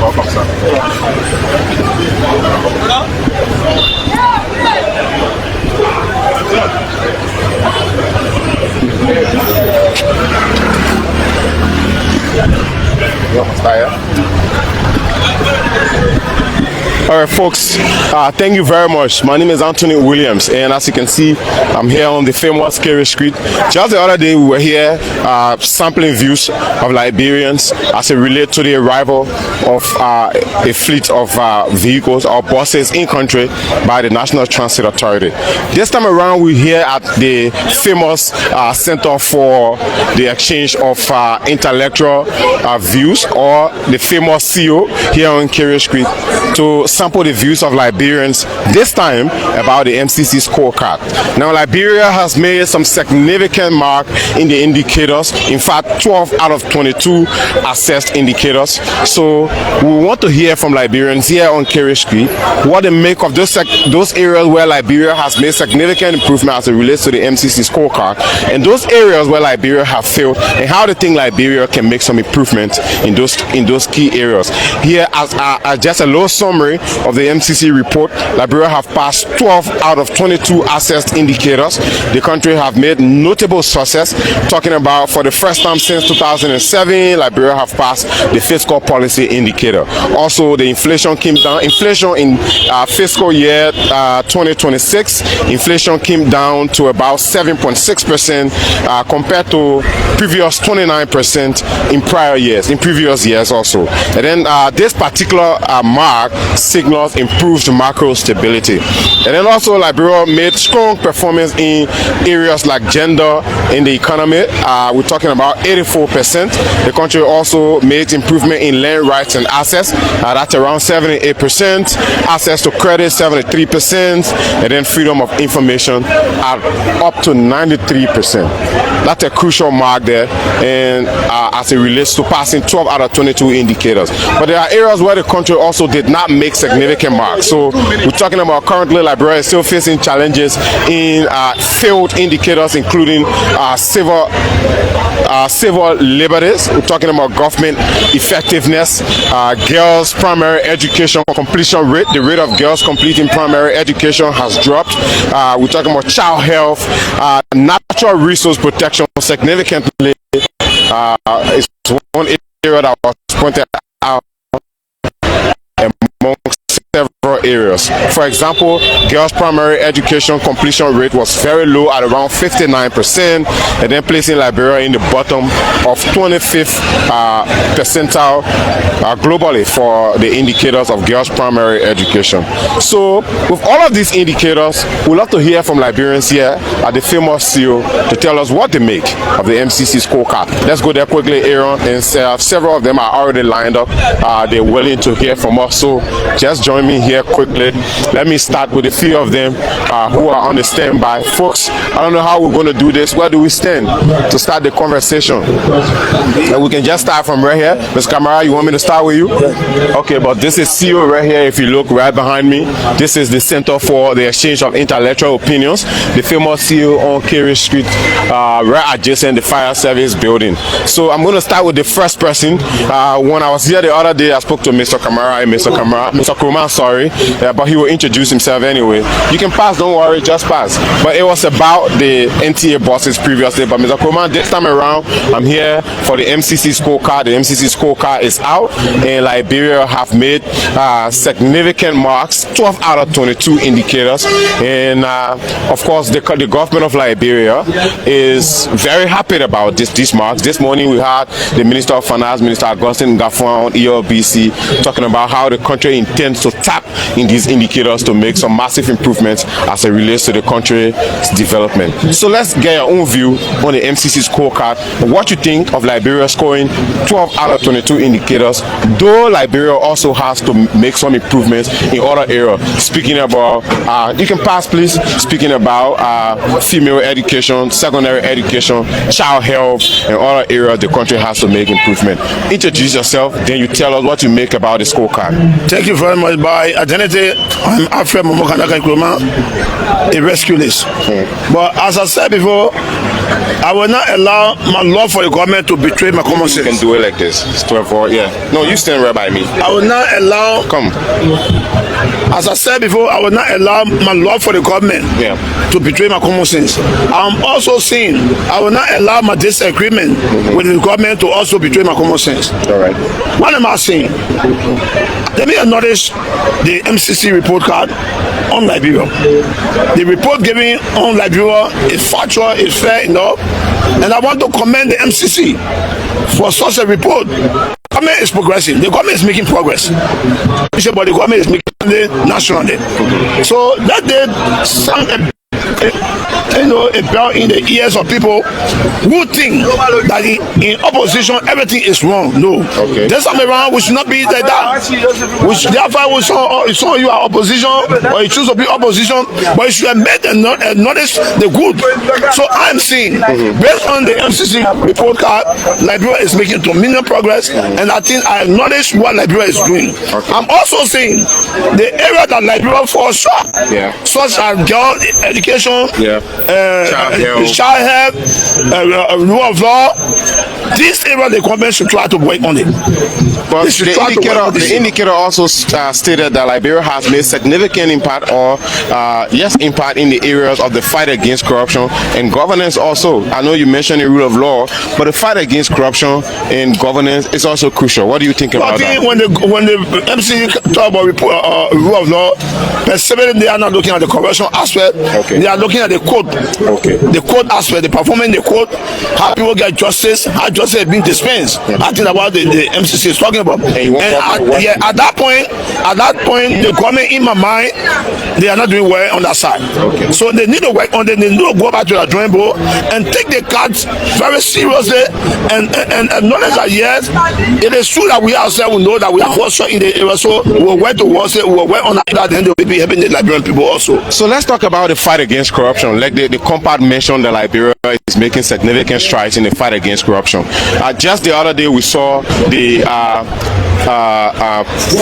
Welcome, sir. All right, folks, thank you very much. My name is Anthony Williams, and as you can see, I'm here on the famous Kerry Street. Just the other day, we were here sampling views of Liberians as it relates to the arrival of a fleet of vehicles or buses in country by the National Transit Authority. This time around, we're here at the famous Center for the Exchange of Intellectual Views, or the famous CO, here on Kerry Street, to sample the views of Liberians, this time about the MCC scorecard. Now, Liberia has made some significant mark in the indicators. In fact, 12 out of 22 assessed indicators. So we want to hear from Liberians here on Kerry Street what they make of those areas where Liberia has made significant improvement as it relates to the MCC scorecard, and those areas where Liberia have failed, and how they think Liberia can make some improvement in those key areas. Here, as just a little summary of the MCC report, Liberia have passed 12 out of 22 assessed indicators. The country have made notable success. Talking about, for the first time since 2007, Liberia have passed the fiscal policy indicator. Also, the inflation came down. Inflation in fiscal year 2026, inflation came down to about 7.6% compared to previous 29% in previous years also. And then this particular mark signals improved macro stability. And then also, Liberia made strong performance in areas like gender in the economy. We're talking about 84%. The country also made improvement in land rights and access. That's around 78%. Access to credit, 73%. And then freedom of information at up to 93%. That's a crucial mark there, and as it relates to passing 12 out of 22 indicators. But there are areas where the country also did not make significant marks. So we're talking about currently Liberia is still facing challenges in failed indicators, including civil liberties. We're talking about government effectiveness, girls' primary education completion rate. The rate of girls completing primary education has dropped. We're talking about child health, natural resource protection significantly is one area that was pointed out amongst several areas. For example, girls' primary education completion rate was very low at around 59%, and then placing Liberia in the bottom of 25th percentile globally for the indicators of girls' primary education. So, with all of these indicators, we'd love to hear from Liberians here at the famous CEO to tell us what they make of the MCC scorecard. Let's go there quickly, Aaron, and several of them are already lined up. They're willing to hear from us, so just join me here quickly. Let me start with a few of them who are on the standby. Folks, I don't know how we're going to do this. Where do we stand to start the conversation? And we can just start from right here. Ms. Camara, you want me to start with you? Okay, but this is CEO right here. If you look right behind me, this is the Center for the Exchange of Intellectual Opinions, the famous CEO on Kerry Street, right adjacent the fire service building. So I'm going to start with the first person. When I was here the other day, I spoke to Mr. Camara and Mr. Kroma, sorry, but he will introduce himself anyway. You can pass, don't worry, just pass. But it was about the NTA buses previously. But Mr. Kroma, this time around, I'm here for the MCC scorecard. The MCC scorecard is out, and Liberia have made significant marks, 12 out of 22 indicators. And of course, the government of Liberia is very happy about these marks. This morning, we had the Minister of Finance, Minister Augustine Ngafouan on ELBC, talking about how the country intends to tap in these indicators to make some massive improvements as it relates to the country's development. So let's get your own view on the MCC scorecard. What you think of Liberia scoring 12 out of 22 indicators, though Liberia also has to make some improvements in other areas. Speaking about, you can pass please, speaking about female education, secondary education, child health, and other areas the country has to make improvement. Introduce yourself, then you tell us what you make about the scorecard. Thank you very much. By identity, I'm Alfred Momokanaka Nkrumah, a rescue list. But as I said before, I will not allow my love for the government to betray my common sense. You can do it like this. It's 12 yeah. No, you stand right by me. I will not allow. Come. As I said before, I will not allow my love for the government to betray my common sense. I'm also saying I will not allow my disagreement with the government to also betray my common sense. All right. What am I saying? Let me acknowledge the MCC report card on Liberia. The report given on Liberia is factual, is fair enough, and I want to commend the MCC for such a report. The government is progressing. The government is making progress. But the government is making it nationally. So that day sang a bell in the ears of people who think that in opposition everything is wrong. No. Okay. This time around we should not be like that. Which therefore we saw you are opposition or you choose to be opposition, but you should admit and not acknowledge the good. So I'm saying based on the MCC report card, Liberia is making tremendous progress, and I think I acknowledge what Liberia is doing. Okay. I'm also saying the area that Liberia falls short, such as girl education, child health, rule of law. This area the government should try to work on it. But the indicator also stated that Liberia has made significant impact impact in the areas of the fight against corruption and governance also. I know you mentioned the rule of law, but the fight against corruption and governance is also crucial. What do you think about that? When the MCC talk about rule of law, specifically they are not looking at the corruption aspect. They are looking at the code. The code aspect, the performing the code, how people get justice, how justice is being dispensed. I think about the MCC is talking about. And at that point, the government in my mind, they are not doing well on that side. So they need to work on it. They need to go back to the drawing board and take the cards very seriously and acknowledge that yes, it is true that we ourselves will know that we are also in the area. So we'll work towards it. We'll work on that. Then they'll be helping the Liberian people also. So let's talk about the fight against corruption. Like the compact mentioned that Liberia is making significant strides in the fight against corruption. Just the other day we saw the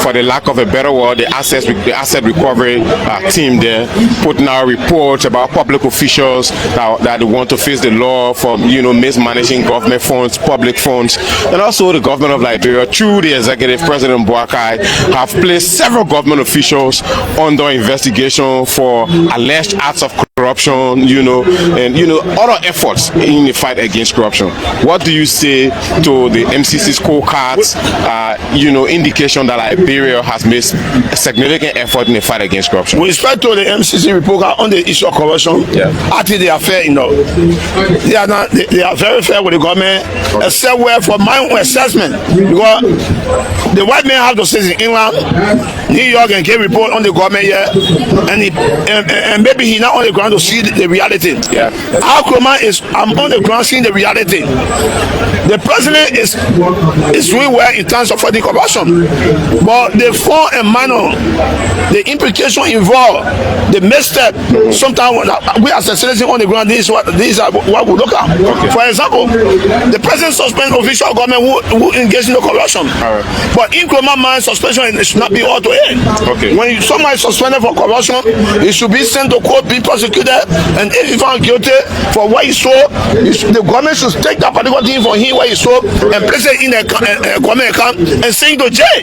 for the lack of a better word, the asset recovery team there putting out reports about public officials that they want to face the law for mismanaging government funds, public funds, and also the government of Liberia through the executive President Boakai have placed several government officials under investigation for alleged acts of corruption, and other efforts in the fight against corruption. What do you say to the MCC scorecards, indication that Liberia has made a significant effort in the fight against corruption? With respect to the MCC report on the issue of corruption, I think they are fair enough. They are not. They are very fair with the government, except where for my own assessment, because the white man have to sit in England, New York, and give report on the government here, and maybe he not on the ground to see the reality. Our Nkrumah I'm on the ground seeing the reality. The president is doing well in terms of fighting corruption, but the form and manner, the implication involved, the misstep. Sometimes we as a citizen on the ground, this is what we look at. For example, the president suspend official government who engage in the corruption. But in Nkrumah mind, suspension should not be all to end. When somebody is suspended for corruption, he should be sent to court, be prosecuted, and if he found guilty for what he stole, the government should take that particular thing for him what he stole and place it in a government account and send it to jail.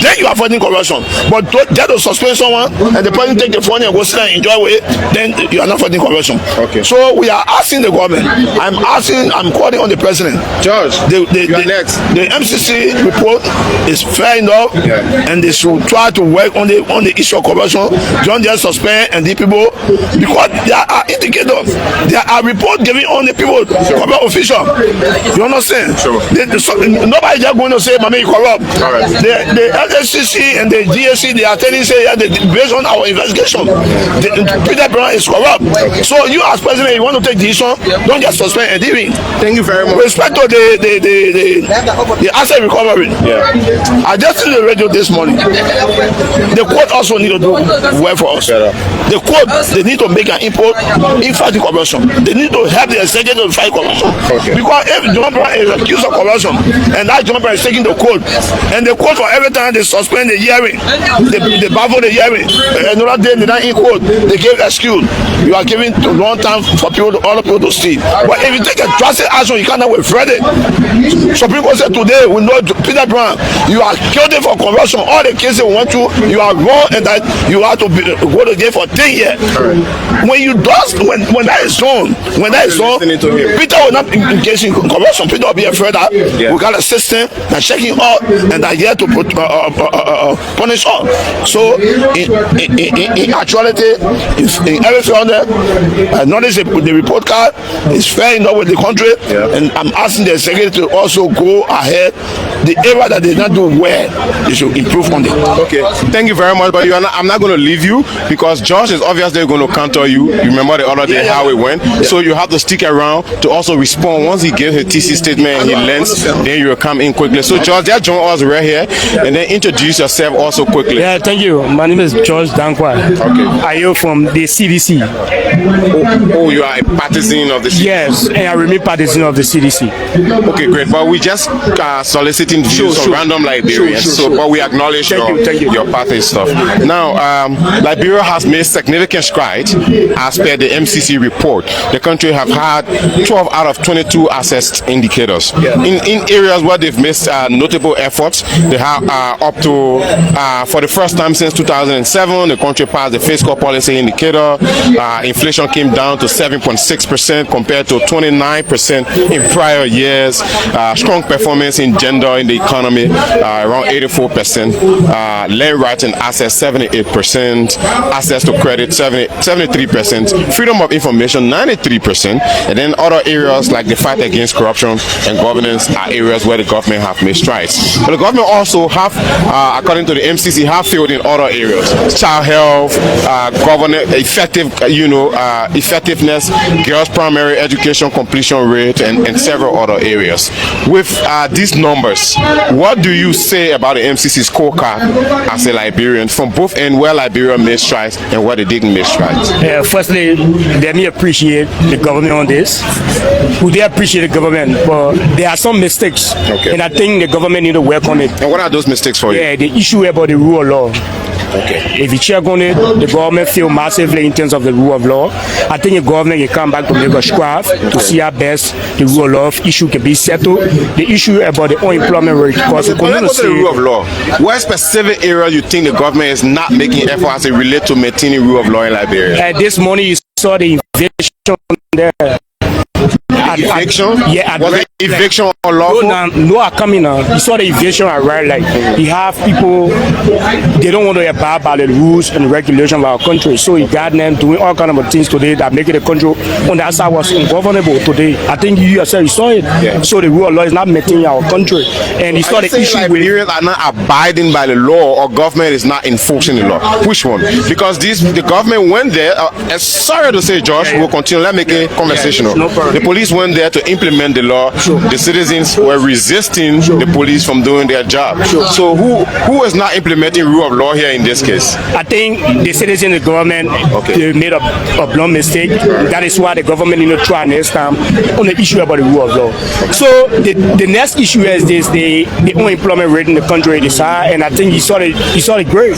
Then you are fighting corruption. But that to suspend someone and the person take the phone and go sit and enjoy it, then you are not fighting corruption. So we are asking the government. I'm calling on the president. George, the MCC report is fair enough, and they should try to work on the issue of corruption. Don't just suspend and the people, because there are are indicators. There are reports given on the people corrupt official. You understand? Sure. Nobody just going to say, "Mama, you corrupt." Right. The LSCC and the GSC, they are telling say, yeah, based on our investigation, Peter Brown is corrupt. So you as president, you want to take decision, don't just suspend and leave. Thank you very much. With respect to the asset recovery, I just see the radio this morning. The court also need to do well for us. The court, they need to make an input in fighting corruption. They need to help the executive to fight corruption. Because if John Brown is accused of corruption and that John Brown is taking the court, and the court for every time they suspend the hearing, they baffle the hearing, another day they not in court, they give excuse. You are giving a long time for people, other people to steal. But if you take a drastic action, you cannot wait Friday. Supreme Court said today, we know Peter Brown, you are guilty for corruption. All the cases we went through, you are wrong, and that you have to go to jail for 10 years. When you does, when that is done, Peter will not engage in corruption. Peter will be afraid that we got a system that checking all and that here to punish all. So in actuality, in every field, I notice the report card is fair enough with the country, and I'm asking the secretary to also go ahead. The area that they not do well, they should improve on it. Okay, thank you very much, but I'm not going to leave you because Josh is obviously going to counter you. You remember the other day how it went, so you have to stick around to also respond. Once he gives his TC statement and he lands, then you will come in quickly. So George, just join us right here and then introduce yourself also quickly. Yeah, thank you. My name is George Dankwa. Okay. I am from the CDC. Oh, you are a partisan of the CDC? Yes, and I remain partisan of the CDC. Okay, great. But we just soliciting views on random Liberians. But we acknowledge your party stuff. Now, Liberia has made significant strides as per the MCC report. The country have had 12 out of 22 assessed indicators. In areas where they've made notable efforts, they have up to, for the first time since 2007, the country passed the fiscal policy indicator. Inflation came down to 7.6% compared to 29% in prior years. Strong performance in gender in the economy, around 84%. Land rights and access, 78%. Access to credit, 73%. Freedom of information, 93%. And then other areas like the fight against corruption and governance are areas where the government have made strides. But the government also have, according to the MCC, have failed in other areas. Child health, governance, effectiveness, girls' primary education completion rate, and several other areas. With these numbers, what do you say about the MCC scorecard as a Liberian from both ends, where Liberia made strides and where they didn't make strides? Firstly, let me appreciate the government on this. We do appreciate the government, but there are some mistakes, and I think the government need to work on it. And what are those mistakes for you? Yeah, the issue about the rule of law. Okay. If you check on it, the government failed massively in terms of the rule of law. I think the government can come back to make a strive to see how best the rule of law issue can be settled. The issue about the unemployment rate, because let's go to the rule of law. What specific area you think the government is not making effort as it relates to maintaining rule of law in Liberia? This morning you saw the eviction there. Eviction? Yeah, was it eviction or lawful? No, are coming now. You saw the eviction at right, like you have people, they don't want to abide by the rules and regulations of our country. So you got them doing all kinds of things today that make it the country on that side was ungovernable today. I think you yourself you saw it. Yeah. So the rule of law is not maintaining our country. And you saw the issue Liberians are not abiding by the law, or government is not enforcing the law. Which one? Because the government went there, sorry to say, Josh, we'll continue, let's make it conversational. No problem. The police went there to implement the law. The citizens were resisting the police from doing their job. So who is not implementing rule of law here in this case? I think the citizens and the government they made a blunt mistake. That is why the government need to try next time on the issue about the rule of law. So the next issue is this: the unemployment rate in the country is high, and I think you saw the grade.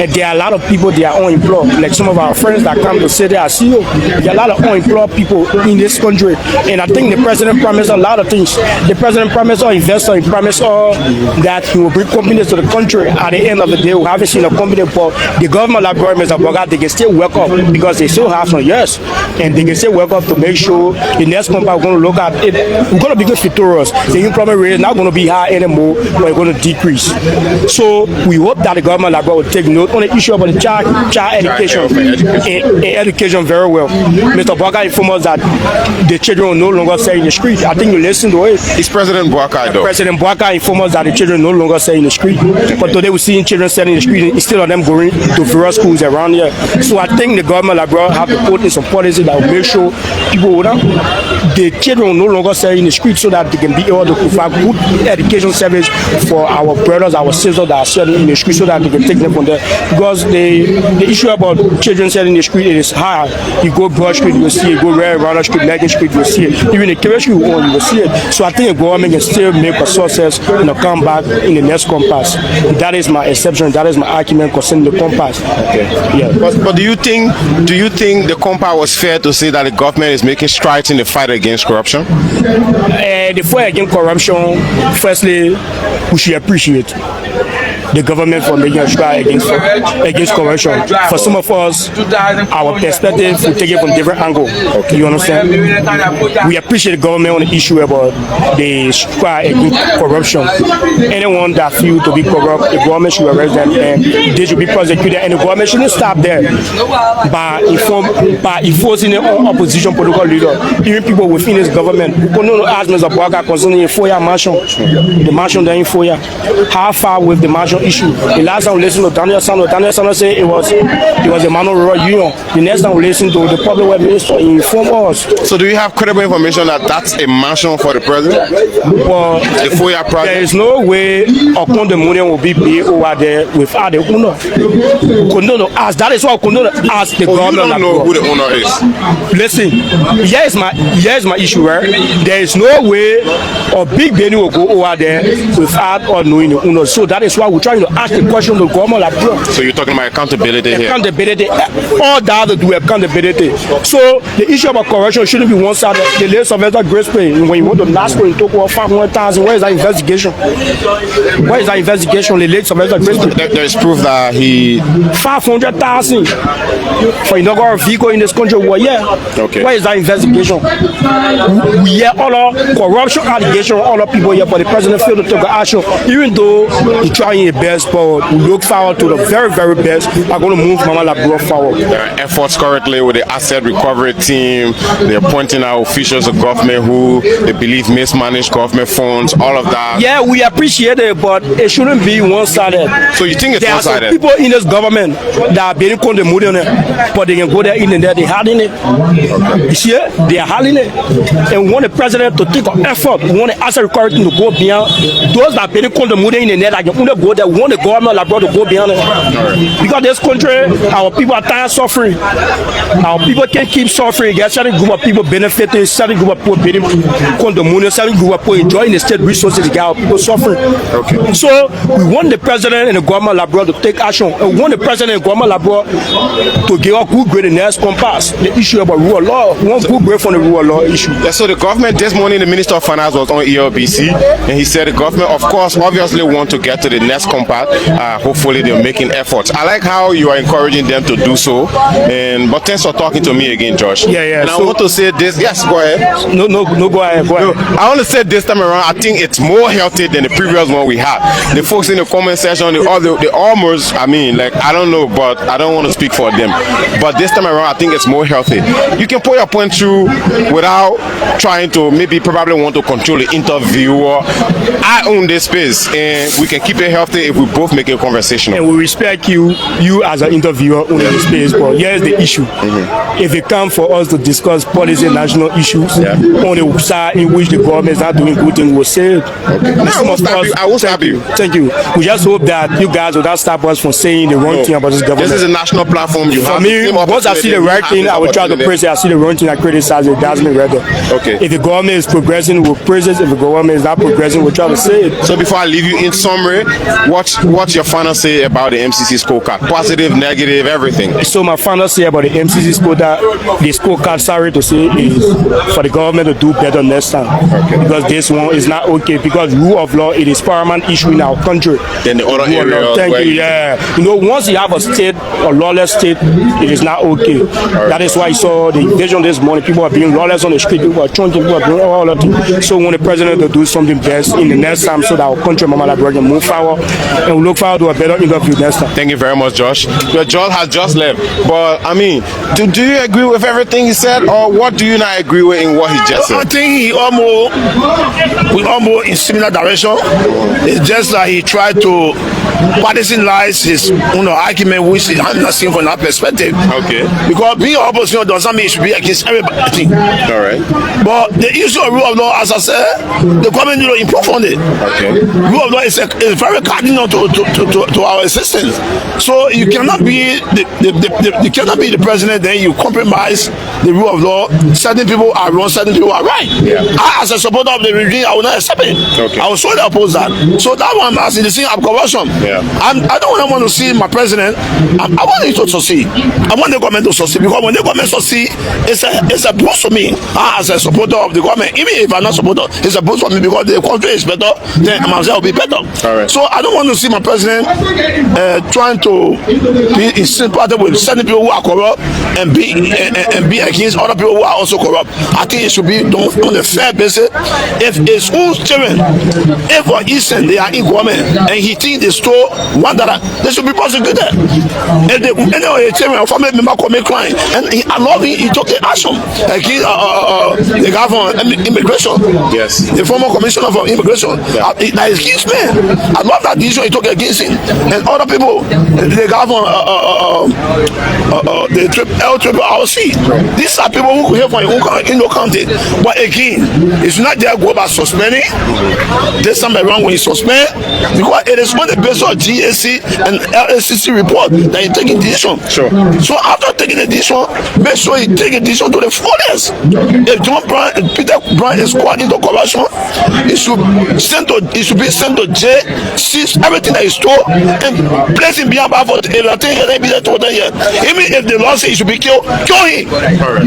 And there are a lot of people that are unemployed. Like some of our friends that come to say they are CEO. There are a lot of unemployed people in this country. And I think the president promised a lot of things. The president promised all investors, he promised all that he will bring companies to the country. At the end of the day, we haven't seen a company, but the government like Mr. Boga, they can still work up because they still have some years, and they can still work up to make sure the next company we're going to look at it. We're going to be good for us. The employment rate is not going to be high anymore, but it's going to decrease. So we hope that the government like will take note on the issue about the child education and education very well. Mr. Boga informed us that the children will no longer stay in the street. I think you listen to it. It's President Boakai though. President Boakai informed us that the children no longer stay in the street. But today we're seeing children staying in the street, instead of them going to various schools around here. So I think the government like have to put in some policy that will make sure people will not, the children will no longer stay in the street, so that they can be able to provide good education service for our brothers, our sisters that are staying in the street, so that they can take them from there. Because the issue about children staying in the street, it is high. You go Broad Street, you will see it. You go Rana Street, Megan Street, you will see it. Even the Carriage Street, you will see it. So I think the government can still make a success and come back in the next compass. That is my exception. That is my argument concerning the compass. Okay. Yeah. But do you think the compass was fair to say that the government is making strides in the fight against corruption? The fight against corruption, firstly, we should appreciate the government for making a stride against corruption. For some of us, our perspective, we take it from different angle. Okay. You understand? We appreciate the government on the issue about the stride against corruption. Anyone that feels to be corrupt, the government should arrest them and they should be prosecuted. And the government shouldn't stop there by enforcing their own opposition political leader. Even people within this government, we can ask Mr. Boakai concerning the FOIA mansion, the mansion there in FOIA. How far with the mansion issue? The last time we listened to Daniel Sano said it was a Monrovia union. The next time we listened to the public web minister, he informed us. So do you have credible information that that's a mansion for the president? Well, the FOIA project? There is no way the money will be paid over there without the owner. That is why we ask the government. You don't know who the owner is. Listen, here's my issue, right? There is no way a big Benny will go over there without knowing the owner. So that is why we're trying to ask the question to the government. So you're talking about accountability here? Accountability, all that to do accountability. So the issue about corruption shouldn't be one-sided. The late Sylvester Grace Pay, when you went to NASCO and took over 500,000, where is that investigation? Where is that investigation? The late Sylvester Grace Pay. There is proof that he... 500,000 for inaugural vehicle in this country. Well, yeah. Okay. Where is that investigation? We hear all our corruption allegations, all the people here, but the president failed to take action, even though he's trying his best, but we look forward to the very, very best. I'm going to move Mama Labrador forward. There are efforts currently with the asset recovery team. They're pointing out officials of government who they believe mismanage government funds, all of that. Yeah, we appreciate it, but it shouldn't be one-sided. So you think it's one-sided? There are some people in this government that are being condemned, but they can go there in and there, they're hiding it. You see it? They are hiding it. And we want the president to take an effort. We want the asset recovery team to go beyond. Those that are being condemned in and there, that can only go there. We want the government to go beyond it. Because this country, our people are tired of suffering. Our people can't keep suffering. There's certain group of people benefiting, certain group of people being condemned, certain group of people enjoying the state resources. Our people suffering. Okay. So we want the president and the government to take action. And we want the president and the government to give a good grade in the next compass. The issue about rule of law. We want good grade from the rule of law issue. Yeah, so the government this morning, the Minister of Finance was on ELBC, and he said the government, of course, obviously want to get to the next compass. Hopefully they're making efforts. I like how you are encouraging them to do so. But thanks for talking to me again, Josh. Yeah. And I want to say this. Yes, go ahead. No, go ahead. No, I want to say this time around, I think it's more healthy than the previous one we had. The folks in the comment section, they almost, I don't know, but I don't want to speak for them. But this time around, I think it's more healthy. You can put your point through without trying to probably want to control the interviewer. I own this space, and we can keep it healthy if we both make a conversation. And we respect you as an interviewer owning the space. But here's the issue. If it comes for us to discuss policy and national issues on the side in which the government is not doing good things, we'll say it. Okay. I will stop you. Thank you. We just hope that you guys will not stop us from saying the wrong thing about this government. This is a national platform. For me, once I see the right thing, I will try to praise it. I see the wrong thing, I criticize it. That's me rather. Okay. If the government is progressing, we'll praise it. If the government is not progressing, we'll try to say it. So before I leave you, in summary, What's your final say about the MCC scorecard? Positive, negative, everything. So my final say about the MCC scorecard, sorry to say, is for the government to do better next time. Because this one is not okay. Because rule of law, it is paramount issue in our country. Then the other areas. Thank you. Yeah. You know, once you have a state, a lawless state, it is not okay. That is why you saw the invasion this morning. People are being lawless on the street. People are chunking. People are doing all of it. So we want the president to do something best in the next time, so that our country, Mama Liberia, can move forward, and we look forward to a better interview next time. Thank you very much, Josh. Well, Josh has just left, but I mean, do you agree with everything he said, or what do you not agree with in what he just said? I think we almost in similar direction. It's just that he tried to personalize his argument, which I'm not seeing from that perspective. Okay. Because being opposition doesn't mean it should be against everybody. All right. But the issue of rule of law, as I said, the government need to improve on it. Okay. Rule of law is very cardinal to our existence. So you cannot be the president, then you compromise the rule of law. Certain people are wrong, certain people are right. Yeah. I, as a supporter of the regime, I will not accept it. Okay. I will solely oppose that. So that one, as in the thing of corruption, yeah. I don't want to see my president. I want it to succeed. I want the government to succeed, because when the government succeed, it's a boost for me as a supporter of the government. Even if I'm not supporter, it's a boost for me, because the country is better, then myself will be better. All right. So I don't want to see my president trying to be in sympathy with certain people who are corrupt and be against other people who are also corrupt. I think it should be done on a fair basis. If his own children, if for instance they are in government and he thinks they stole $1, they should be prosecuted. If they children or family member commit crime and he allowed him, he took the action against the guy from immigration. Yes. The former commissioner for immigration. Yeah. That is his man. I love that decision he took against him. And other people, the guy from the LRRC. These are people who here from Indo County. But again, it's not their goal about suspending. This time around when you suspend, because it is on the basis of GAC and LCC report that you taking decision. Sure. So after taking the decision, make sure you take a decision to the fullest. If John Brown and Peter Brown is caught into corruption, it should be sent to jail, seize everything that is stole, and place him behind bar for 18 years. Even if the law says he should be killed, kill him.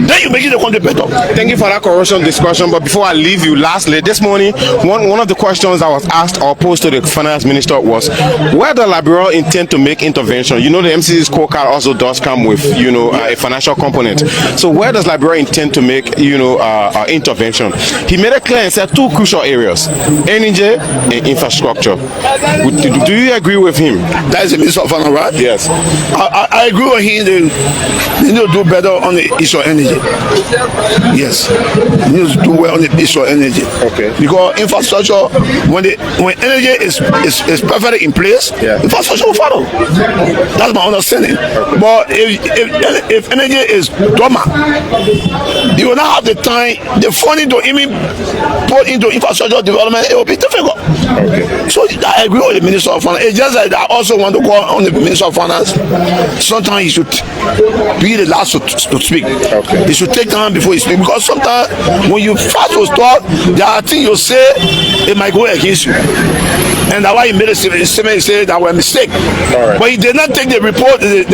Then you make it the country better. Thank you for that corruption discussion. But before I leave you, lastly, this morning, one of the questions I was asked or posed to the finance minister was, where does Liberia intend to make intervention? You know, the MCC scorecard also does come with, a financial component. So where does Liberia intend to make, intervention? He made it clear and said two crucial areas: energy and infrastructure. Do you agree with him? That is the minister of finance, right? Yes. I agree with him. They need to do better on the issue of energy. Yes, they need to do well on the issue of energy. Okay. Because infrastructure, when energy is perfectly in place, yeah, infrastructure will follow. That's my understanding. Okay. But if energy is dormant, you will not have the time, the funding to even put into infrastructure development. It will be difficult. Okay. So I agree with the minister of finance. It's just that I also want to call on the minister of finance. Sometimes he should be the last to speak. Okay. He should take time before he speak, because sometimes when you fast to talk, there are things you say it might go against you. And that's why he made a statement. He said that were a mistake. Right. But he did not take the report. The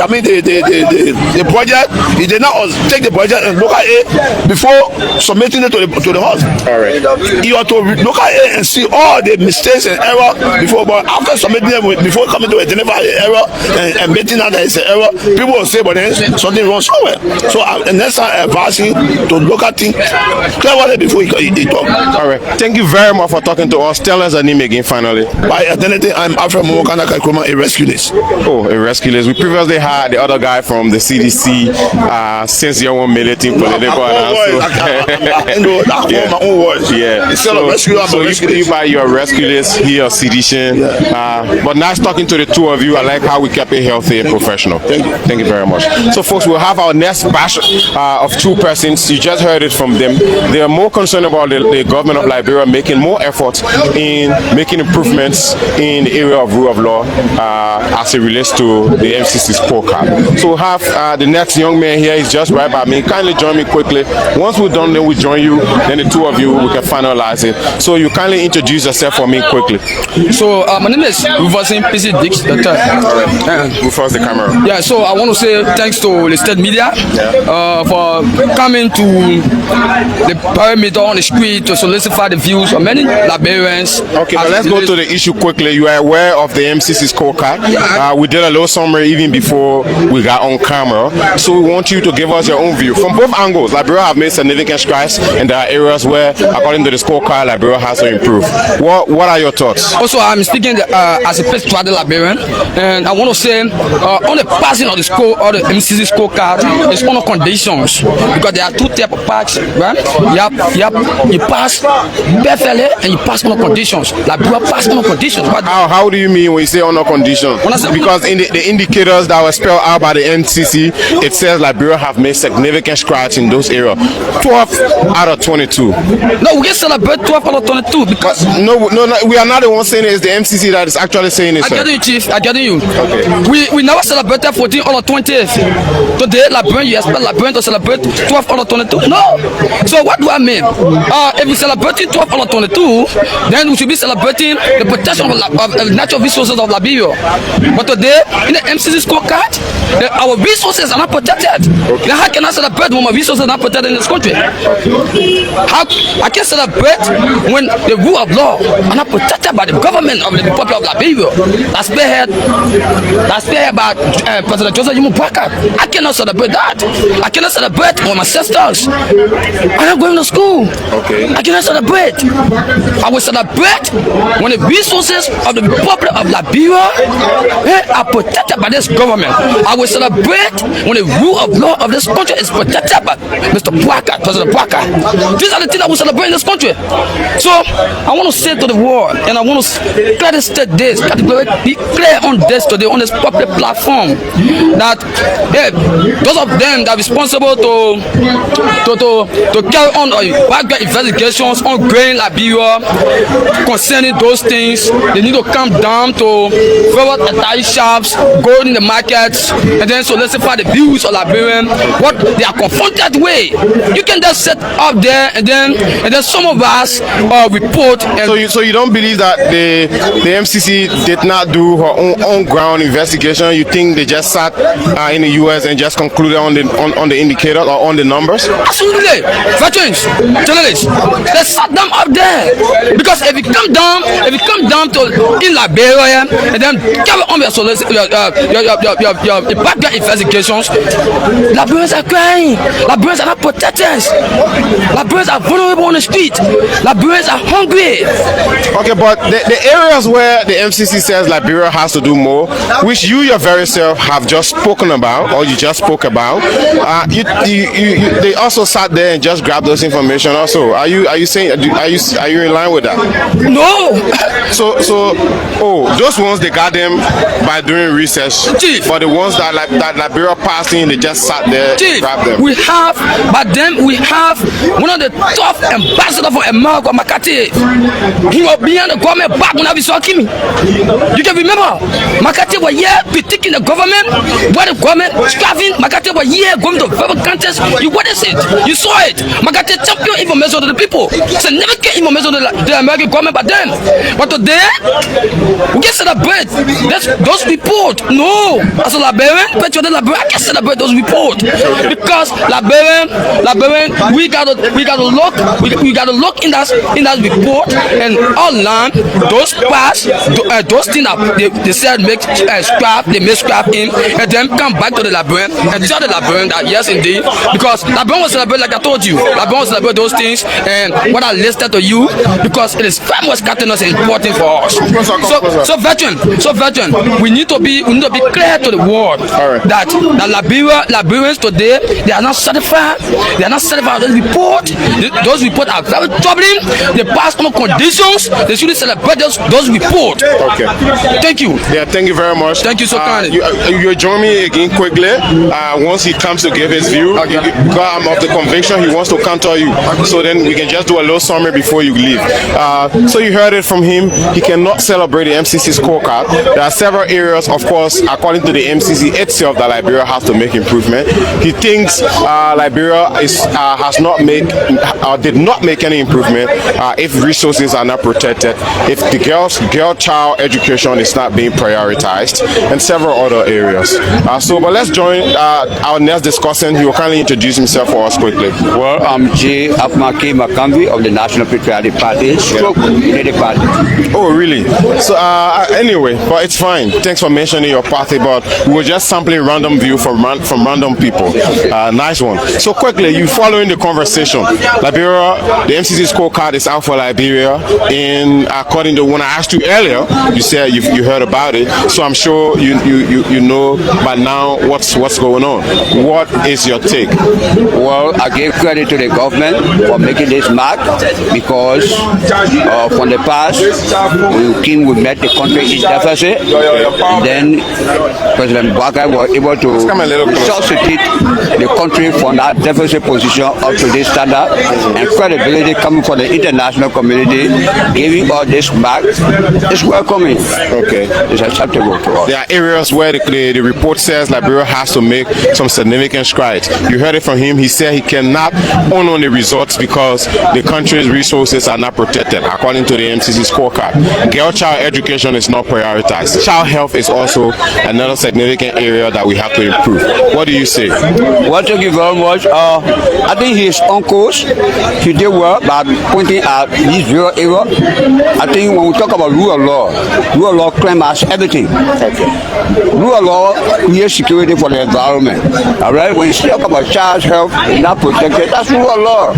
budget. He did not take the budget and look at it before submitting it to the house. All right. You have to look at it and see all the mistakes and error before. But after submitting it, before coming to identify the error and making out that it's an error, people will say, but then something wrong somewhere. So next time I advise him to look at things clearly before he talk. All right. Thank you very much for talking to us. Tell us a name again finally. By identity, I'm Alfred Momokana Kaikoma, a rescue list. Oh, a rescue list. We previously had the other guy from the CDC, since you're one military political. I know my own words. Yeah. Instead of rescue, I'm a rescue list. You're a rescue list, he a sedition. Yeah. But nice talking to the two of you. I like how we kept it healthy and professional. Thank you very much. So folks, we'll have our next batch of two persons. You just heard it from them. They are more concerned about the government of Liberia making more efforts in making improvements in the area of rural of law as it relates to the MCC scorecard. So we have the next young man here. He's just right by me. Kindly join me quickly. Once we're done, then we join you. Then the two of you, we can finalize it. So you kindly introduce yourself for me quickly. So my name is Rufus PC Dix, Doctor. Rufus, the camera. Yeah, so I want to say thanks to the state media for coming to the perimeter on the street to solicit the views of many Liberians. Okay, but let's go to the issue quickly. You are aware of the MCC scorecard. Yeah. We did a little summary even before we got on camera. So we want you to give us your own view. From both angles, Liberia have made significant strides, and there are areas where, according to the scorecard, Liberia has to improve. What are your thoughts? Also, I'm speaking as a patriotic Liberian, and I want to say on the passing of the score or the MCC scorecard, it's on the conditions, because there are two types of parts, right? You pass perfectly and you pass on the conditions. Liberia pass on the conditions. How do you mean when you say on the conditions? Because in the indicators that were spelled out by the MCC, it says Liberia have made significant strides in those areas. 12 out of 22. No, we can celebrate 12 out of 22 because no, we are not the ones saying it. It's the MCC that is actually saying it. I get you, Chief. I get you. Okay. We never celebrated 14 out of 20th. Today, Liberian, you expect Liberian to celebrate 12 out of 22? No. So what do I mean? If we celebrating 12 out of 22, then we should be celebrating the protection of natural resources of Liberia. But today, in the MCC scorecard, our resources are not protected. Okay. Then how can I celebrate when my resources are not protected in this country? How I can celebrate when the rule of law are not protected by the government of the Republic of Liberia? That's spearheaded by President Joseph Parker. I cannot celebrate that. I cannot celebrate when my sisters are not going to school. Okay. I cannot celebrate. I will celebrate when the resources of the Republic of Liberia are protected by this government. I will celebrate when the rule of law of this country is protected by Mr. Parker, President Parker. These are the things I will celebrate in this country. So I want to say to the world, and I want to clearly state this, be clear on this today on this public platform, that those of them that are responsible to carry on background investigations on grain Liberia concerning those things, they need to come down to forward entire shops, go in the markets, and then solicit the views of Liberian, what they are confronted with. You can just sit up there and then some of us report. So you don't believe that the MCC did not do her own ground investigation? You think they just sat in the US and just concluded on the indicator or on the numbers? Absolutely. Veterans, journalists, they sat them up there, because if you come down to in Liberia and then carry on your background investigations, Liberians are crying. Liberians are not protected. Liberians are vulnerable on the street. Liberians are hungry. Okay, but the areas where the MCC says Liberia has to do more, which you your very self have just spoken about, or you just spoke about, they also sat there and just grabbed those information. Also, are you saying are you in line with that? No. So those ones they got them by doing research. Chief. But the ones that Liberia passed in, they just sat there and grabbed them. We have one of the top ambassadors for America, McCarthy. He was behind the government back when I was talking. You can remember, McCarthy was here critiquing the government, where the government starving. McCarthy was here going to verbal contest. You witnessed it. You saw it. McCarthy champion information to the people. Significant information to the American government by then. But today, we can celebrate those reports. No, as a Liberian, I can celebrate those reports, because Liberian, we gotta look in that report and outline those parts, those things that they said make scrap, they make scrap in, and then come back to the Liberian and tell the Liberian that yes indeed, because Liberian will celebrate, like I told you, Liberian will celebrate those things and what I listed to you, because it is very much us important for us. So veteran, we need to be clear to the world that Liberians today, they are not satisfied. They are not satisfied with those reports. Those reports are very troubling. They pass on conditions. They should celebrate those reports. Okay. Thank you. Yeah, thank you very much. Thank you so kindly. You join me again quickly once he comes to give his view. Because I'm of the conviction he wants to counter you. So then we can just do a little summary before you leave. So you heard it from him. He cannot celebrate the MCC scorecard. There are several areas, of course, according to the MCC itself, that Liberia has to make improvement. He thinks Liberia did not make any improvement if resources are not protected, if the girl-child education is not being prioritized, and several other areas. But let's join our next discussant. He will kindly introduce himself for us quickly. Well, I'm J. Afmaki Makambi of the National Patriotic Party, Unity Party. Oh, really? So anyway, but it's fine. Thanks for mentioning your party, but we were just sampling random view from random people. Nice one. So quickly, you following the conversation. Liberia, the MCC scorecard is out for Liberia, and according to when I asked you earlier, you said you heard about it. So I'm sure you know by now what's going on. What is your take? Well, I give credit to the government for making this mark because from the past, we met the country in deficit, and then President Baka was able to substitute the country from that deficit position up to this standard, and credibility coming from the international community, giving all this back is welcoming. Okay. It's acceptable to us. There are areas where the report says Liberia has to make some significant strides. You heard it from him. He said he cannot honor the results because the country's resources are not protected, according to the MCC scorecard. Girl-child education is not prioritized. Child health is also another significant area that we have to improve. What do you say? Well, thank you very much. I think his uncles, he did well by pointing out these zero error. I think when we talk about rule of law claims as everything. Rule of law creates security for the environment. All right? When you talk about child health not protected, that's rule of law.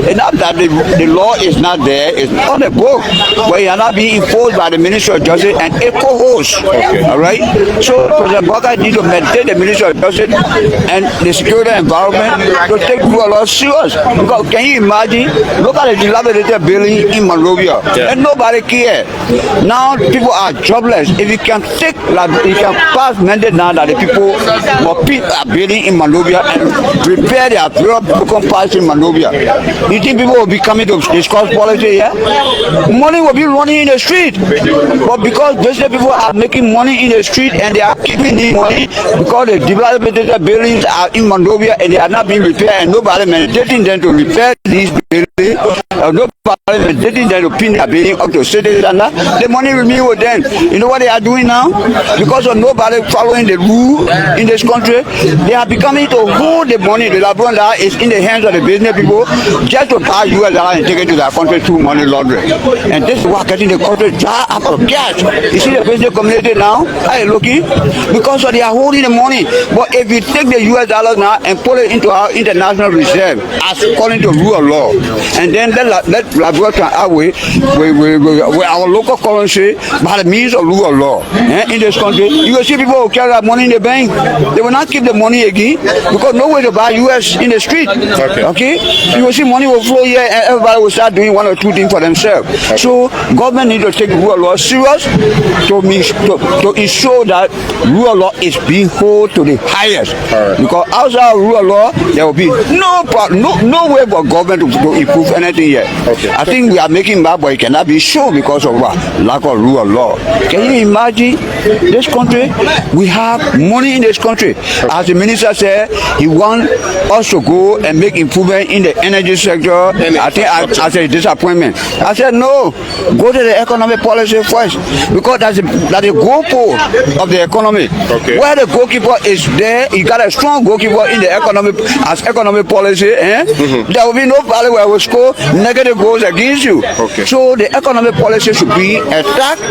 And not that the law is not there, it's on the book, but it are not being enforced by the Ministry of Justice and a co-host. All right? So President Baka needs to maintain the Ministry of Justice and the security environment to take rule of law serious. Because can you imagine? Look at the dilapidated building in Monrovia, and nobody cares. Now people are jobless. If you can take, you can pass mandate now that the people will pick a building in Monrovia and repair their broken parts in Monrovia. You think people will be coming to discuss policy here? Money will be running in the street, but because business people are making money in the street and they are keeping the money because the dilapidated buildings are in Monrovia and they are not being repaired, and nobody mandating them to repair these buildings, nobody mandating them to pin their building up to city standard. The money will be with them. You know what they are doing now? Because of nobody following the rule in this country, they are becoming to hold the money. The Liberian dollar is in the hands of the business people just to buy US dollar and take it to their country through money laundering. And this is what getting the country dry up of cash. You see the business community now, how you looking? Because they are holding the money. But if we take the US dollars now and put it into our international reserve as according to rule of law, and then let Liberia can with our local currency by the means of rule of law in this country, you will see people who carry that money in the bank. They will not keep the money again because no way to buy US in the street. Okay? You will see money will flow here and everybody will start doing one or two things for themselves. So government needs to take rule of law serious to ensure that rule of law is being held to the highest. Because outside rule of law, there will be no way for government to improve anything here. I think we are making bad, but it cannot be sure because of what? Lack of rule of law. Can you imagine this country? We have money in this country. As the minister said, he wants us to go and make improvement in the energy sector. I think I said disappointment. I said no, go to the economic policy first because that's the goalpost of the economy. Where the goalkeeper is there, you got a strong goalkeeper in the economic policy. There will be no valley where we score no negative goes against you. Okay. So the economic policy should be attacked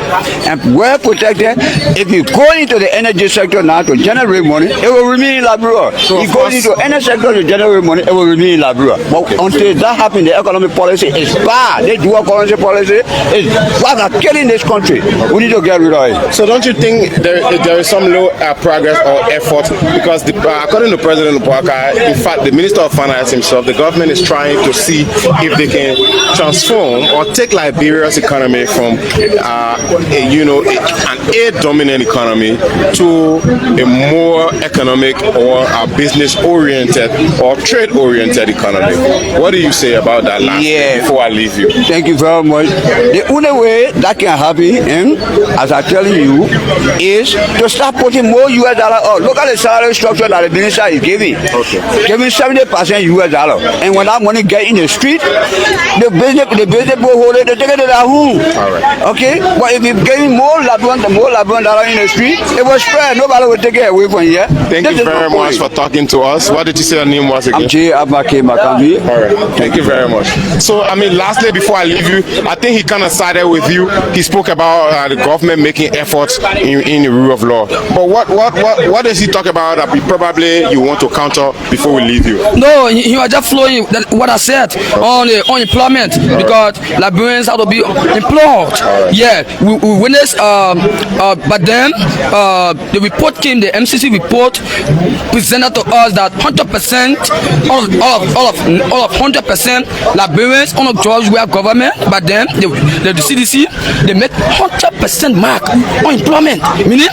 and well protected. If you go into the energy sector now to generate money, it will remain in Liberia. So you go into any sector to generate money, it will remain in Liberia. But until that happens, the economic policy is bad. The dual currency policy is what are killing this country. We need to get rid of it. So don't you think there is some low progress or effort? Because according to President Obaka, in fact, the Minister of Finance himself, the government is trying to see if they can transform or take Liberia's economy from an aid-dominant economy to a more economic or business-oriented or trade-oriented economy. What do you say about that last thing before I leave you? Thank you very much. The only way that can happen, as I'm telling you, is to start putting more US dollar out. Look at the salary structure that the minister is giving. Okay. Giving 70% US dollar. And when that money get in the street, the business people hold it, they take it to their home. All right. Okay? But if you're getting more Liberian dollar in the street, it will spread. Nobody will take it away from here. Thank you very much for talking to us. What did you say your name was again? I'm J. Abake Makambi. All right. Thank you very much. So, I mean, lastly, before I leave you, I think he kind of sided with you. He spoke about the government making efforts in the rule of law. But what does he talk about that probably you want to counter before we leave you? No, he was just flowing what I said on unemployment because Liberians have to be employed. Yeah, we witnessed, but then the report came, the MCC report presented to us that 100% all of 100% Liberians on the jobs were government, but then the CDC they make 100% mark on employment, meaning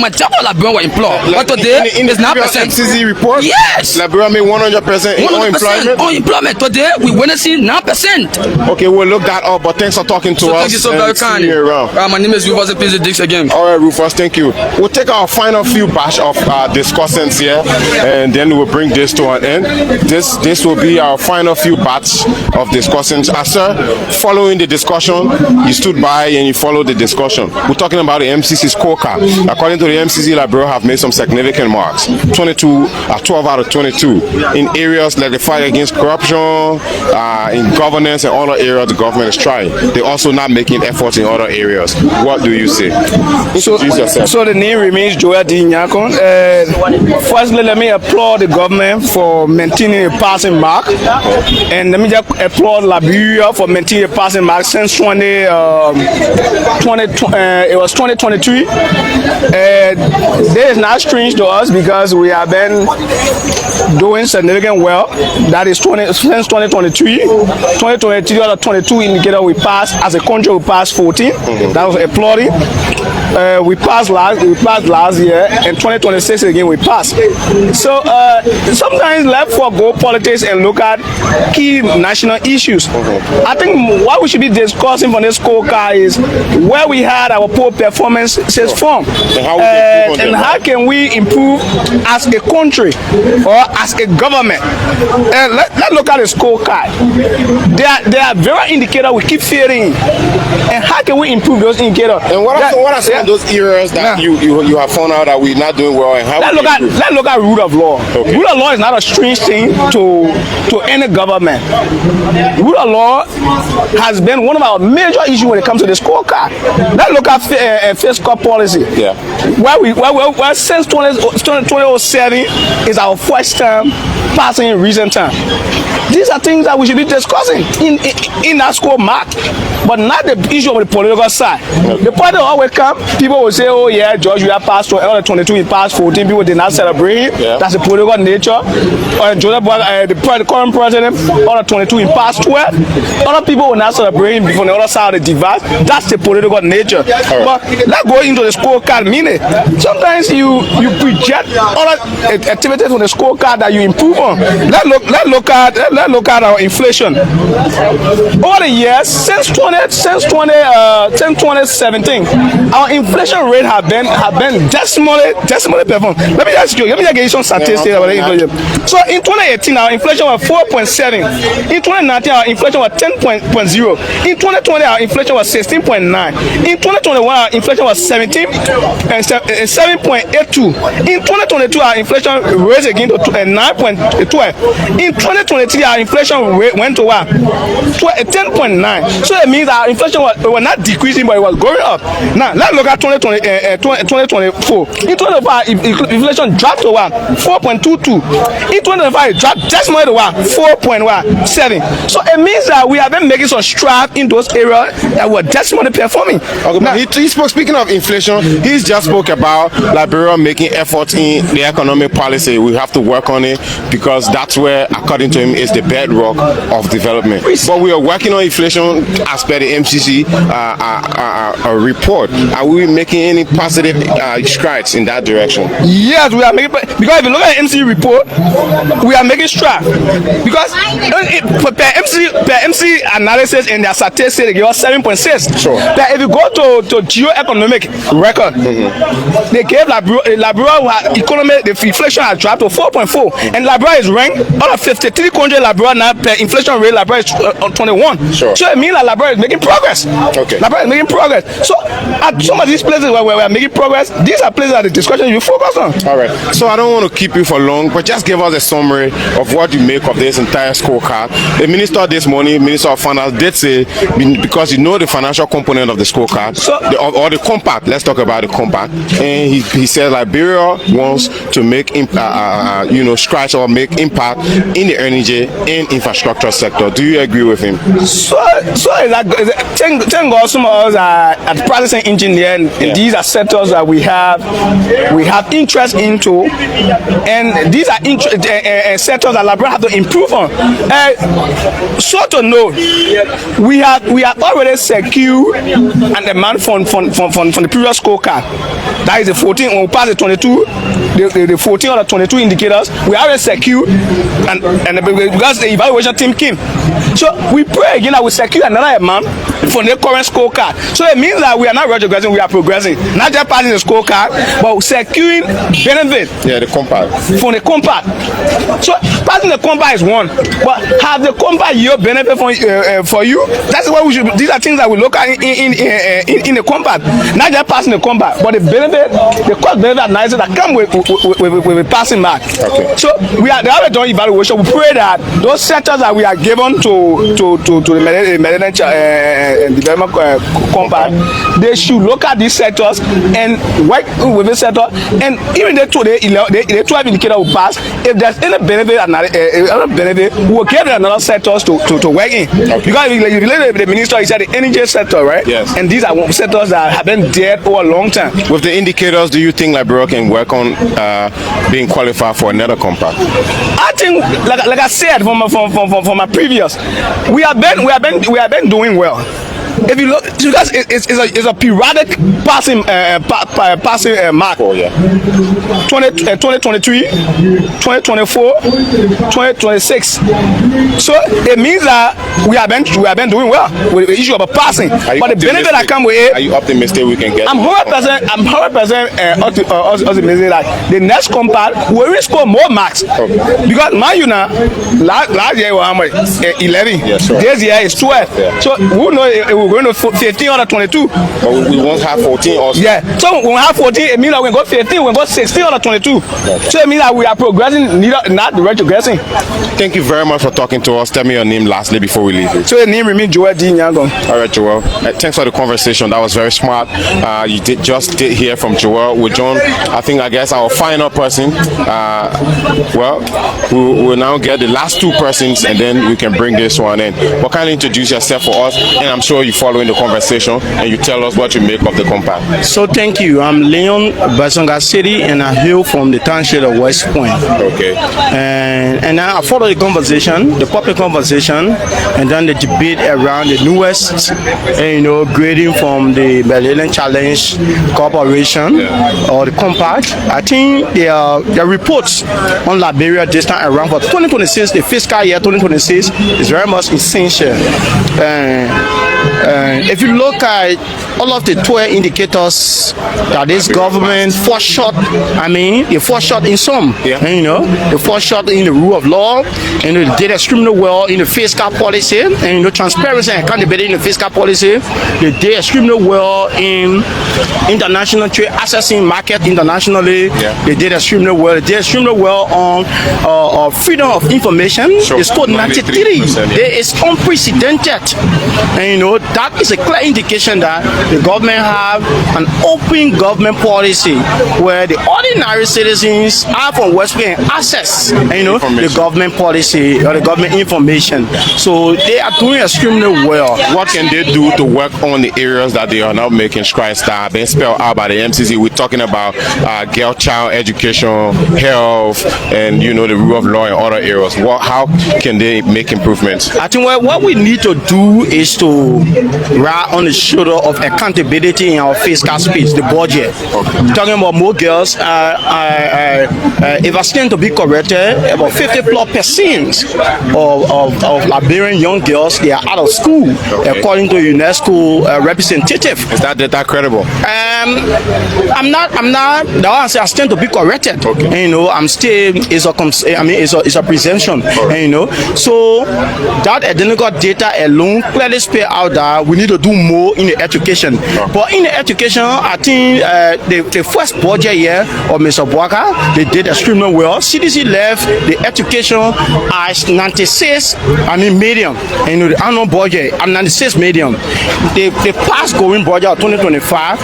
majority of Liberians were employed. But today it's 9%. MCC report? Yes. Liberia made 100% unemployment. Unemployment today we witnessing 9%. Okay, we'll look that up. But thanks for talking to us. Thank you so very kindly. My name is Rufus Dix again. All right, Rufus, thank you. We'll take our final few batch of discussants here, and then we'll bring this to an end. This will be our final few batch of discussants. Sir, following the discussion, you stood by and you followed the discussion. We're talking about the MCC scorecard. According to the MCC, Liberia have made some significant marks. 12 out of 22 in areas like the fight against corruption, in governance and other areas the government is trying. They're also not making efforts in other areas. What do you say? Introduce yourself. So the name remains Joel D. Nyakon. Firstly, let me applaud the government for maintaining a passing mark, and let me just applaud Liberia for maintaining a passing mark since 2023. This is not strange to us because we have been doing significant well. That is since 2023. 2023 out of 22 indicator we passed as a country. We passed 14. That was applauding. We passed last year, and 2026 again we passed. So sometimes let's forgo politics and look at key national issues. I think what we should be discussing from this scorecard is where we had our poor performances from, and how can we improve as a country or as a government. And let's look at the scorecard. There are various indicators we keep failing, and how can we improve those indicators? And what are some of those areas that you have found out that we're not doing well, and how let's look at rule of law. Okay. Rule of law is not a strange thing to any government. Rule of law has been one of our major issues when it comes to the scorecard. Let's look at fiscal policy. Yeah. Where since 2007 is our first time passing in recent time. These are things that we should be discussing in that score mark, but not the issue of the political side. The point that always come, people will say, oh yeah, George, we have passed 22, we passed 14, people did not celebrate. Yeah. That's the political nature. The current president, other 22, he passed 12. Other people will not celebrate from the other side of the divide. That's the political nature. Right. But let's go into the scorecard meaning. Sometimes you project other activities on the scorecard that you improve on. Let's look at our inflation. Over the years, since 2017, our inflation rate have been decimally performed. Let me just give you some statistics about inflation. So in 2018, our inflation was 4.7. In 2019, our inflation was 10.0. In 2020, our inflation was 16.9. In 2021, our inflation was 7.82. In 2022, our inflation raised again to 9.12. In 2023, our inflation inflation rate went to what? 10.9. So it means that inflation was not decreasing, but it was going up. Now let's look at 2024. In 2025, inflation dropped to what? 4.22. In 2025, it dropped just more to what? 4.7. So it means that we have been making some strides in those areas that were just more performing. Okay, now, he spoke, speaking of inflation, he's just spoke about Liberia making efforts in the economic policy. We have to work on it because that's where, according to him, is the bedrock of development. But we are working on inflation as per the MCC report. Are we making any positive strides in that direction? Yes, we are making, because if you look at the MCC report, we are making strides. Because per MC analysis in their statistics, they give us 7.6. Sure. But if you go to geo-economic record, they gave Liberia economy, the inflation has dropped to 4.4, and Liberia is ranked out of 53 countries. Liberia now per inflation rate, Liberia is 21. Sure. So it means that Liberia is making progress. Okay. Liberia is making progress. So at some of these places where we are making progress, these are places that the discussion you focus on. All right. So I don't want to keep you for long, but just give us a summary of what you make of this entire scorecard. The minister this morning, Minister of Finance, did say, because you know the financial component of the scorecard, or the compact. Let's talk about the compact. And he said Liberia wants to make strides or make impact in the energy and infrastructure sector. Do you agree with him? So thank God some of us are at processing engineer, and these are sectors that we have interest into, and these are sectors that Liberia have to improve on. So to know, we have already secured an demand from the previous scorecard. That is the 14. When we pass the 22, the 14 or the 22 indicators, we already secured, and because the evaluation team came. So we pray again that we secure another amount from the current scorecard. So it means that we are not retrogressing, we are progressing. Not just passing the scorecard, but securing benefit. Yeah, the compact. From the compact. So passing the compact is one, but have the compact yield benefit for you? That's what we should. These are things that we look at in the compact. Not just passing the compact, but the benefit, the cost benefit analysis that come with passing back. Okay. So they have a joint evaluation. We pray that those sectors that we are given to the Medellin development compact, they should look at these sectors and work with this sector. And even the 12 indicator will pass. If there's any benefit, we will get another sectors to work in. Okay. Because if you relate with the minister, he said the energy sector, right? Yes. And these are sectors that have been dead over a long time. With the indicators, do you think Liberia can work on being qualified for another compact? I think, like I said from my previous, we have been doing well. If you look, because it's a periodic passing mark. Oh yeah. 2023, 2024, 2026. So it means that we have been doing well with the issue of a passing. But the benefit that come with it. Are you optimistic we can get? I'm 100% optimistic that the next compact will really score more marks. Okay. Because last year was how much? 11. Yes, sir. This year is 12. Yeah. So who knows? We're going to 15 or 22. But we won't have 14 also. Yeah. So when we have 14, it means that we got 15, we got 16 or 22. Okay. So it means that we are progressing, not retrogressing. Thank you very much for talking to us. Tell me your name lastly before we leave. So the name remains Joel D. Nyangon. All right, Joel. Thanks for the conversation. That was very smart. You did hear from Joel. With John, I guess our final person. We'll now get the last two persons, and then we can bring this one in. But kindly introduce yourself for us, and I'm sure you're following the conversation, and you tell us what you make of the compact. So thank you. I'm Leon Basonga City, and I hail from the township of West Point. Okay. And I follow the conversation, the public conversation, and then the debate around the newest, grading from the Berlin Challenge Corporation or the compact. I think the reports on Liberia this time around for 2026, the fiscal year 2026, is very much essential. If you look at all of the 12 indicators that this government fall short, they fall short in some. They fall short in the rule of law, and they did extremely well in the fiscal policy, and transparency and accountability in the fiscal policy. They did extremely well in international trade, accessing market internationally. They did extremely well. They did extremely well on freedom of information. It's called 93. There is unprecedented, and that is a clear indication that the government have an open government policy where the ordinary citizens are from West Point access, the government policy or the government information. So they are doing extremely well. What can they do to work on the areas that they are now making strides that have been spelled out by the MCC? We're talking about girl child education, health, and the rule of law in other areas. How can they make improvements? I think what we need to do is to ride on the shoulder of accountability in our fiscal space, the budget. Talking about more girls, if I stand to be corrected, about 50+% of Liberian young girls, they are out of school, according to UNESCO representative. Is that data credible? I'm not. The one I say I stand to be corrected. I'm still it's a presumption. So that identical data alone clearly spell out that we need to do more in the education. But in the education, I think the first budget year of Mr. Bwaka, they did extremely well. CDC left the education as 96 medium. The annual budget at 96 medium. The past going budget of 2025,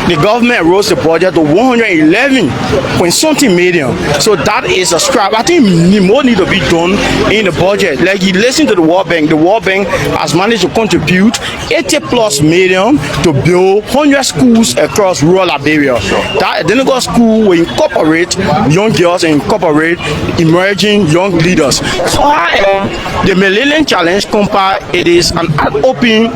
the government rose the budget to 111 point something million. So that is a strap. I think more need to be done in the budget. Like you listen to the World Bank has managed to contribute 80+ million to build 100 schools across rural Liberia. That identical school will incorporate young girls and incorporate emerging young leaders. So the millennium challenge it is an open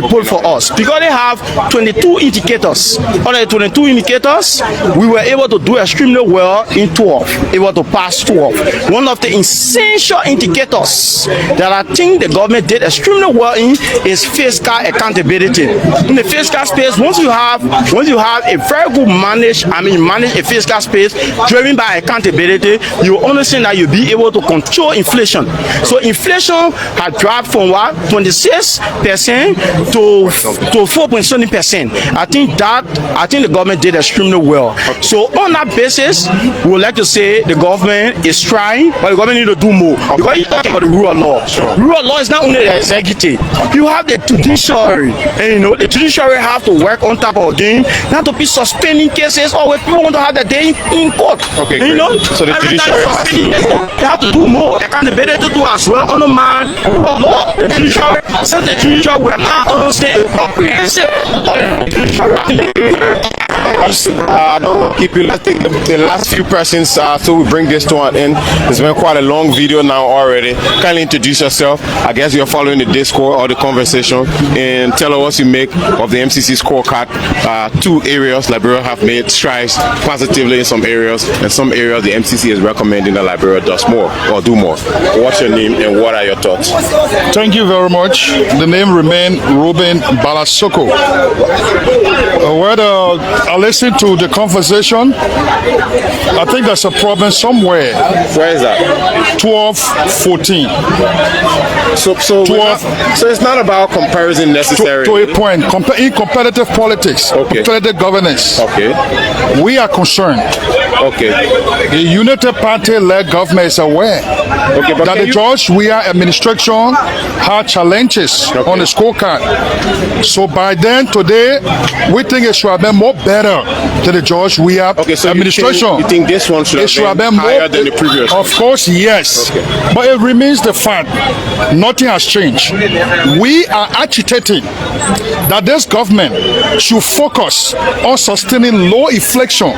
report for us because they have 22 indicators. Out of the 22 indicators, we were able to do extremely well in 12, able to pass 12. One of the essential indicators that I think the government did extremely well in is fiscal accountability. In the fiscal space, once you have a very good manage a fiscal space driven by accountability, you understand that you'll be able to control inflation. So inflation has dropped from 26% to 4.7%. I think the government did extremely well. So on that basis, we would like to say the government is trying, but the government need to do more. Because you talk about the rule of law. Rule of law is not only the executive. You have the judiciary, and the judiciary have to work on top of them, not to be suspending cases or when people want to have the day in court. So the judiciary they have to do more. They can't be able to do as well on the man rule of law. The judiciary, since the judiciary will not understand comprehensive. I don't keep you. Let's take the last few persons so we bring this to an end. It's been quite a long video now already. Kindly introduce yourself. I guess you're following the discourse or the conversation, and tell us what you make of the MCC scorecard. 2 areas Liberia have made strides positively in some areas, and some areas the MCC is recommending that Liberia does more or do more. What's your name and what are your thoughts? Thank you very much. The name remains Ruben Balasoko. I listened to the conversation. I think there's a problem somewhere. Where is that? 12-14. So it's not about comparison necessarily. To a point, in competitive politics, competitive governance, we are concerned. The Unity Party-led government is aware that the George Weah administration had challenges on the scorecard. So by then, today, we think it should have been more better to the George Weah administration. You think this one should have been higher than the previous? Of course, yes. But it remains the fact, nothing has changed. We are agitating that this government should focus on sustaining low inflation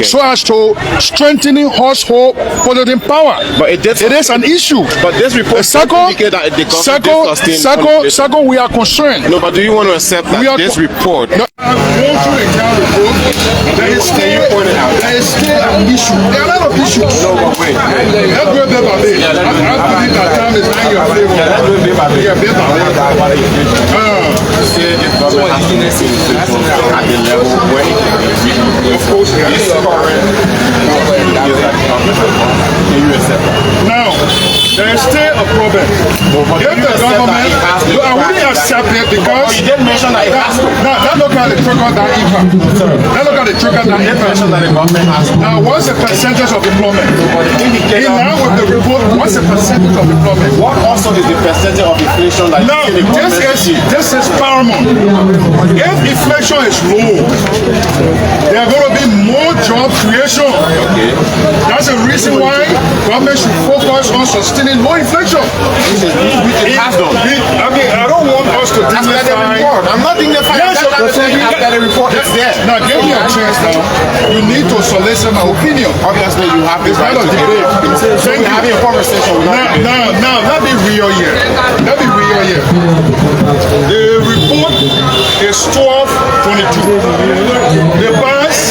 so as to strengthening household purchasing power. But it is an issue. But this report indicates that the government second, we are concerned. No, but do you want to accept that this report? There is still an issue. There are a lot of issues. great. Let's do it bit by bit. I believe that time is not your favor. Yeah, let's do it bit by bit. Yeah, bit by bit. Say if government has to make inflation at the level where it can be. Of course, Can you accept that? now, there is still a problem. If the government, I wouldn't accept it because You did mention that it has to. now look at the trickle-down impact. Now look at the trickle-down You did impact. mention that the government has to. Now, what's the percentage of employment? In line with the report, what's the percentage of employment? What also is the percentage of inflation that Now, you see the government this is paramount. If inflation is low, there are going to be more job creation. Okay. That's the reason why government should focus on sustaining low inflation. It has done. Okay, I don't want us to After the dignify. report. I'm not dignifying. Yes, I'm just saying after the report, it's there. Now, give me a chance now. You need to solicit my opinion. Obviously, you have this It's right not to a debate. debate. So Thank we're you. having a conversation. Now, let me real here. Let me real here. The report is 1222. The pass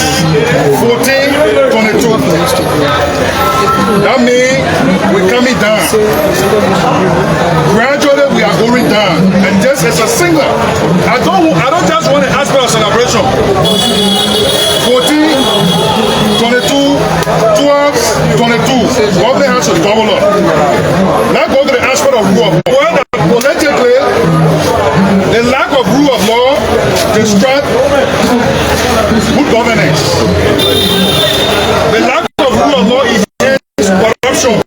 1422. That means we're coming down. Gradually, we are going down, and this is a single. I don't just want an aspect of celebration. 14, 22, 12, 22. Government has to double up. Let's go to the aspect of rule of law. Well, politically, the lack of rule of law distract good governance. The lack of rule of law is corruption.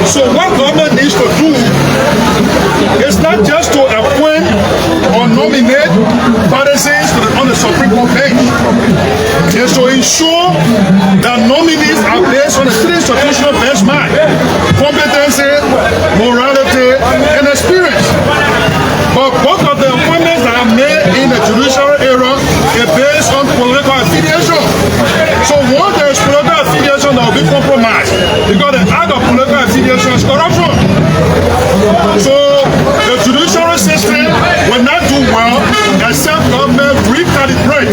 So what government needs to do is not just to appoint or nominate partisans on the Supreme Court bench. It's to ensure that nominees are based on a three institutional benchmark: competency, morality, and experience. But both of the appointments that are made in the judicial era are based on political affiliation. So once there is political affiliation, there will be compromise, because the act of political affiliation is corruption. So the judicial system will not do well except government recalibrate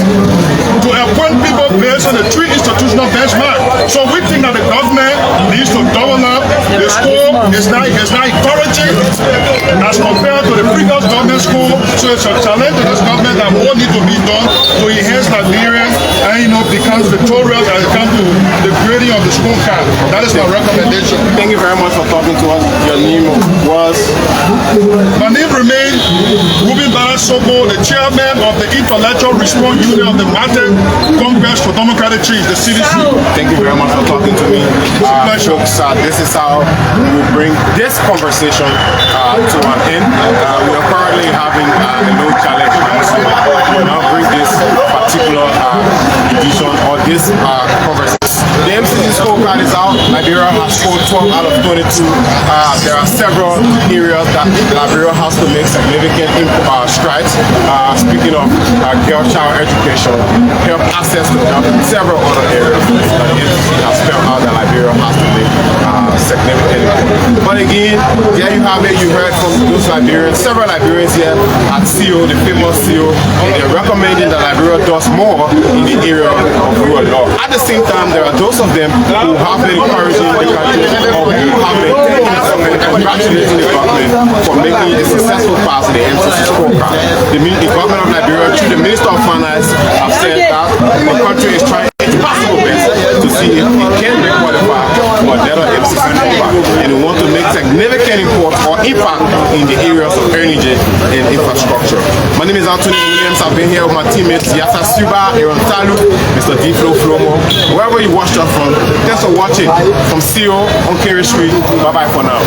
to appoint people based on the three institutional benchmark. So we think that the government needs to double up. The score is not encouraging as compared to the previous government score. So it's a challenge to this government that more needs to be done to enhance Liberians and becomes victorious as it comes to the grading of the scorecard. That is my recommendation. Thank you very much for talking to us. Your name was? My name remains Ruben Barasoko, the chairman of the Intellectual Response Union of the Martin Congress for Democratic Change, the CDC. Thank you very much for talking to me. Folks, this is how we will bring this conversation to an end. We are currently having a low challenge. We will now bring this particular edition or this conversation. The MCC scorecard is out. Liberia has scored 12 out of 22. There are several areas that Liberia has to make significant strides. Speaking of girl child education, health access to health, and several other areas that the MCC has spelled out that Liberia has to make significant improvement. But again, there you have it. You heard from those Liberians, several Liberians here at CO, the famous CO, and they're recommending that Liberia does more in the area of rule of law. At the same time, there are those of them who have been encouraging the country or who have been taking up and congratulating the government for making a successful pass in the MCC scorecard. The government of Liberia, through the Minister of Finance, have said that the country is trying its possible best to see if it can qualify for a better MCC scorecard, and they want to make significant impact in the areas of energy and infrastructure. My name is Anthony Williams. I've been here with my teammates Yasa Suba, Aaron Talu, Mr. D-Flow Flomo. Wherever you watched us from, thanks for watching from CO on Kerry Street. Bye bye for now.